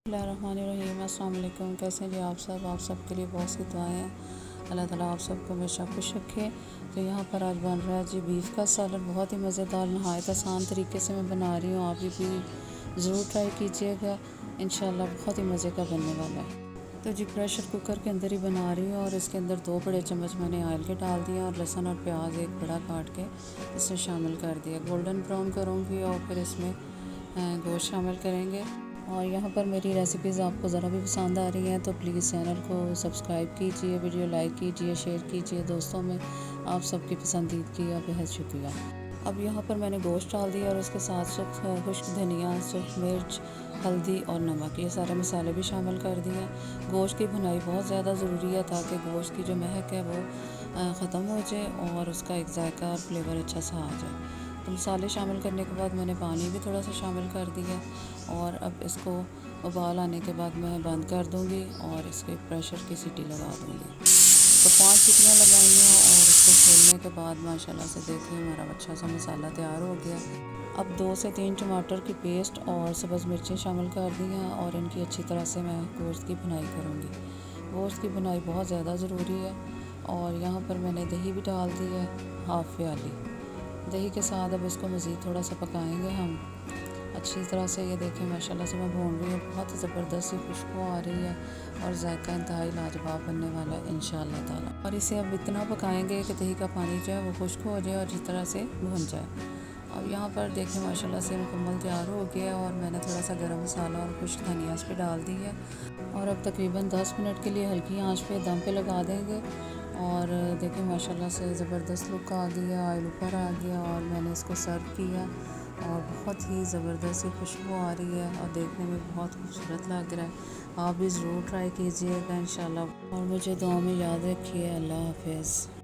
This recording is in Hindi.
बिस्मिल्लाहिर्रहमानिर्रहीम। अस्सलाम वालेकुम। कैसे हैं जी आप सब के लिए बहुत सी दुआएं हैं। अल्लाह ताला आप सबको हमेशा खुश रखे। तो यहाँ पर आज बन रहा है जी बीफ का सैलड। बहुत ही मज़ेदार नहायत आसान तरीके से मैं बना रही हूँ। आप भी ज़रूर ट्राई कीजिएगा, इंशाल्लाह बहुत ही मज़े का बनने वाला है। तो जी प्रेशर कुकर के अंदर ही बना रही हूँ और इसके अंदर 2 बड़े चम्मच मैंने ऑयल के डाल दिया और लहसुन और प्याज एक बड़ा काट के इसमें शामिल कर दिया। गोल्डन ब्राउन करूँगी और फिर इसमें गोश्त शामिल करेंगे। और यहाँ पर मेरी रेसिपीज़ आपको ज़रा भी पसंद आ रही हैं तो प्लीज़ चैनल को सब्सक्राइब कीजिए, वीडियो लाइक कीजिए, शेयर कीजिए दोस्तों में। आप सबकी पसंदीदगी का बेहद शुक्रिया। अब यहाँ पर मैंने गोश्त डाल दिया और उसके साथ खुश्क धनिया, सुर्ख मिर्च, हल्दी और नमक, ये सारे मसाले भी शामिल कर दिए। गोश्त की भुनाई बहुत ज़्यादा ज़रूरी है ताकि गोश्त की जो महक है वो ख़त्म हो जाए और उसका एक जायका और फ्लेवर अच्छा सा आ जाए। तो मसाले शामिल करने के बाद मैंने पानी भी थोड़ा सा शामिल कर दिया और अब इसको उबाल आने के बाद मैं बंद कर दूंगी और इसके प्रेशर की सीटी लगा दूंगी। तो 5 सीटियाँ लगाई हैं और इसको खोलने के बाद माशाल्लाह से देखिए हमारा अच्छा सा मसाला तैयार हो गया। अब 2 से 3 टमाटर की पेस्ट और सब्ज़ मिर्चें शामिल कर दी हैं और इनकी अच्छी तरह से मैं गोश्त की भुनाई करूँगी। गोश्त की भुनाई बहुत ज़्यादा ज़रूरी है। और यहाँ पर मैंने दही भी डाल दी है, हाफ़ प्याली दही के साथ। अब इसको मज़ीद थोड़ा सा पकाएंगे हम अच्छी तरह से। ये देखें माशाल्लाह से मैं भून रही हूँ, बहुत ज़बरदस्त सी खुशबू आ रही है और जायका इंतहाई लाजवाब बनने वाला है इंशाअल्लाह ताला। और इसे अब इतना पकाएंगे कि दही का पानी जो है वो खुश्क हो जाए और अच्छी तरह से भुन जाए। अब यहाँ पर देखें माशाल्लाह से मुकम्मल तैयार हो गया और मैंने थोड़ा सा गरम मसाला और खुश्क धनिया इस पर डाल दी है। और अब तकरीबन 10 मिनट के लिए हल्की आंच पे दम पे लगा देंगे। और देखें माशाल्लाह से ज़बरदस्त लुक आ गया, ऑयल ऊपर आ गया और मैंने इसको सर्व किया और बहुत ही ज़बरदस्त सी खुशबू आ रही है और देखने में बहुत खूबसूरत लग रहा है। आप भी ज़रूर ट्राई कीजिएगा इंशाल्लाह और मुझे दुआ में याद रखिए। अल्लाह हाफ़िज़।